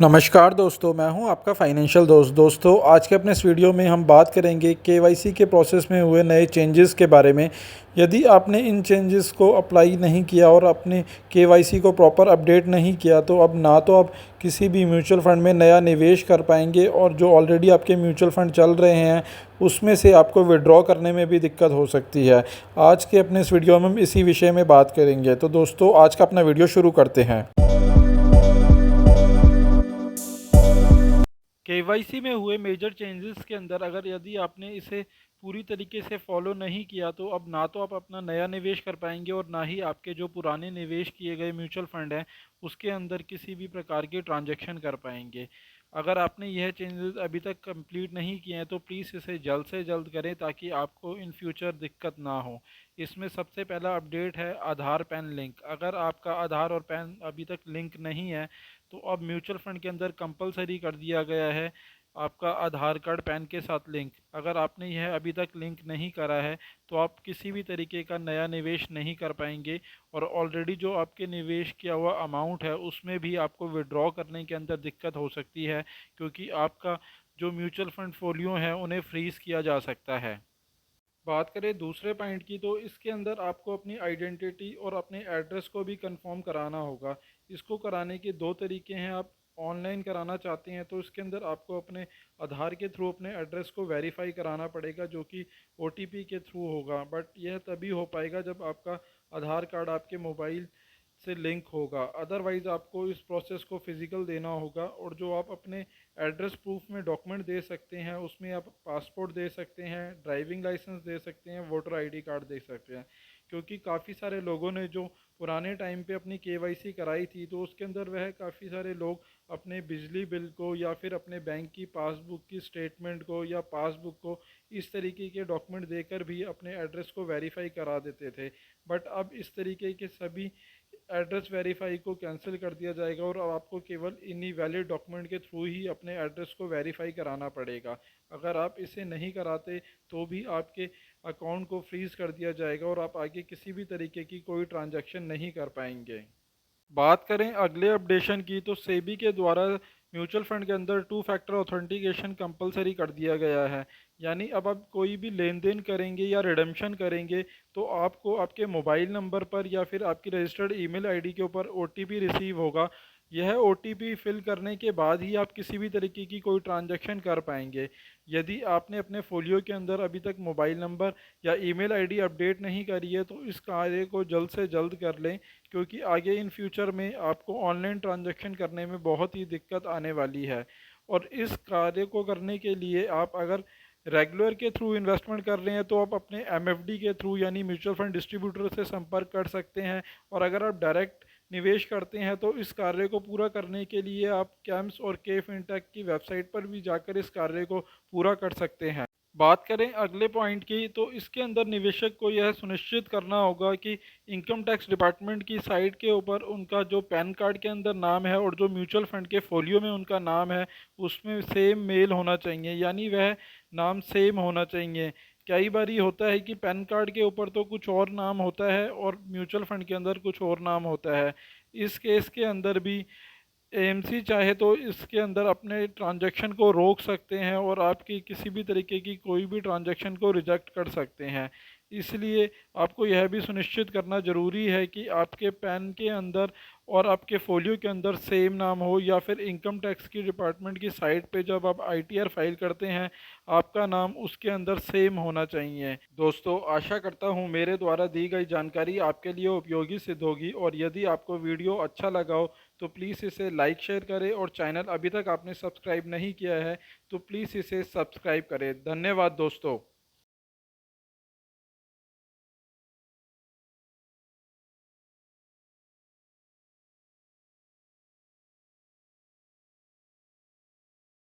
नमस्कार दोस्तों, मैं हूं आपका फाइनेंशियल दोस्तों आज के अपने इस वीडियो में हम बात करेंगे केवाईसी के प्रोसेस में हुए नए चेंजेस के बारे में। यदि आपने इन चेंजेस को अप्लाई नहीं किया और अपने केवाईसी को प्रॉपर अपडेट नहीं किया तो अब ना तो आप किसी भी म्यूचुअल फंड में नया निवेश कर पाएंगे और जो ऑलरेडी आपके म्यूचुअल फंड चल रहे हैं उसमें से आपको विड्रॉ करने में भी दिक्कत हो सकती है। आज के अपने इस वीडियो में हम इसी विषय में बात करेंगे। तो दोस्तों आज का अपना वीडियो शुरू करते हैं। केवाईसी में हुए मेजर चेंजेस के अंदर अगर यदि आपने इसे पूरी तरीके से फॉलो नहीं किया तो अब ना तो आप अपना नया निवेश कर पाएंगे और ना ही आपके जो पुराने निवेश किए गए म्यूचुअल फंड हैं उसके अंदर किसी भी प्रकार के ट्रांजैक्शन कर पाएंगे। अगर आपने यह चेंजेस अभी तक कंप्लीट नहीं किए हैं तो प्लीज़ इसे जल्द से जल्द करें ताकि आपको इन फ्यूचर दिक्कत ना हो। इसमें सबसे पहला अपडेट है आधार पैन लिंक। अगर आपका आधार और पैन अभी तक लिंक नहीं है तो अब म्यूचुअल फंड के अंदर कंपलसरी कर दिया गया है आपका आधार कार्ड पैन के साथ लिंक। अगर आपने यह अभी तक लिंक नहीं करा है तो आप किसी भी तरीके का नया निवेश नहीं कर पाएंगे और ऑलरेडी जो आपके निवेश किया हुआ अमाउंट है उसमें भी आपको विड्रॉ करने के अंदर दिक्कत हो सकती है, क्योंकि आपका जो म्यूचुअल फंड फोलियो है उन्हें फ्रीज़ किया जा सकता है। बात करें दूसरे पॉइंट की तो इसके अंदर आपको अपनी आइडेंटिटी और अपने एड्रेस को भी कंफर्म कराना होगा। इसको कराने के दो तरीके हैं। आप ऑनलाइन कराना चाहते हैं तो इसके अंदर आपको अपने आधार के थ्रू अपने एड्रेस को वेरीफाई कराना पड़ेगा जो कि ओटीपी के थ्रू होगा, बट यह तभी हो पाएगा जब आपका आधार कार्ड आपके मोबाइल से लिंक होगा। अदरवाइज़ आपको इस प्रोसेस को फिज़िकल देना होगा। और जो आप अपने एड्रेस प्रूफ में डॉक्यूमेंट दे सकते हैं उसमें आप पासपोर्ट दे सकते हैं, ड्राइविंग लाइसेंस दे सकते हैं, वोटर आईडी कार्ड दे सकते हैं। क्योंकि काफ़ी सारे लोगों ने जो पुराने टाइम पे अपनी केवाईसी कराई थी तो उसके अंदर वह काफ़ी सारे लोग अपने बिजली बिल को या फिर अपने बैंक की पासबुक की स्टेटमेंट को या पासबुक को इस तरीके के डॉक्यूमेंट देकर भी अपने एड्रेस को वेरीफाई करा देते थे। बट अब इस तरीके के सभी एड्रेस वेरीफाई को कैंसिल कर दिया जाएगा और अब आपको केवल इन्हीं वैलिड डॉक्यूमेंट के थ्रू ही अपने एड्रेस को वेरीफाई कराना पड़ेगा। अगर आप इसे नहीं कराते तो भी आपके अकाउंट को फ्रीज़ कर दिया जाएगा और आप आगे किसी भी तरीके की कोई ट्रांजैक्शन नहीं कर पाएंगे। बात करें अगले अपडेशन की तो सेबी के द्वारा म्यूचुअल फंड के अंदर टू फैक्टर ऑथेंटिकेशन कंपलसरी कर दिया गया है। यानी अब आप कोई भी लेन देन करेंगे या रिडेम्पशन करेंगे तो आपको आपके मोबाइल नंबर पर या फिर आपकी रजिस्टर्ड ईमेल आईडी के ऊपर ओटीपी रिसीव होगा। यह ओटीपी फिल करने के बाद ही आप किसी भी तरीके की कोई ट्रांजैक्शन कर पाएंगे। यदि आपने अपने फोलियो के अंदर अभी तक मोबाइल नंबर या ईमेल आईडी अपडेट नहीं करी है तो इस कार्य को जल्द से जल्द कर लें, क्योंकि आगे इन फ्यूचर में आपको ऑनलाइन ट्रांजैक्शन करने में बहुत ही दिक्कत आने वाली है। और इस कार्य को करने के लिए आप अगर रेगुलर के थ्रू इन्वेस्टमेंट कर रहे हैं तो आप अपने एमएफडी के थ्रू यानी म्यूचुअल फंड डिस्ट्रीब्यूटर से संपर्क कर सकते हैं। और अगर आप डायरेक्ट निवेश करते हैं तो इस कार्य को पूरा करने के लिए आप कैम्स और के फिनटेक की वेबसाइट पर भी जाकर इस कार्य को पूरा कर सकते हैं। बात करें अगले पॉइंट की तो इसके अंदर निवेशक को यह सुनिश्चित करना होगा कि इनकम टैक्स डिपार्टमेंट की साइट के ऊपर उनका जो पैन कार्ड के अंदर नाम है और जो म्यूचुअल फंड के फोलियो में उनका नाम है उसमें सेम मेल होना चाहिए, यानी वह नाम सेम होना चाहिए। कई बार ये होता है कि पैन कार्ड के ऊपर तो कुछ और नाम होता है और म्यूचुअल फंड के अंदर कुछ और नाम होता है। इस केस के अंदर भी एएमसी चाहे तो इसके अंदर अपने ट्रांजैक्शन को रोक सकते हैं और आपकी किसी भी तरीके की कोई भी ट्रांजैक्शन को रिजेक्ट कर सकते हैं। इसलिए आपको यह भी सुनिश्चित करना ज़रूरी है कि आपके पैन के अंदर और आपके फोलियो के अंदर सेम नाम हो, या फिर इनकम टैक्स की डिपार्टमेंट की साइट पे जब आप आईटीआर फाइल करते हैं आपका नाम उसके अंदर सेम होना चाहिए। दोस्तों आशा करता हूँ मेरे द्वारा दी गई जानकारी आपके लिए उपयोगी सिद्ध होगी, और यदि आपको वीडियो अच्छा लगा हो तो प्लीज़ इसे लाइक शेयर करें और चैनल अभी तक आपने सब्सक्राइब नहीं किया है तो प्लीज़ इसे सब्सक्राइब करें। धन्यवाद दोस्तों।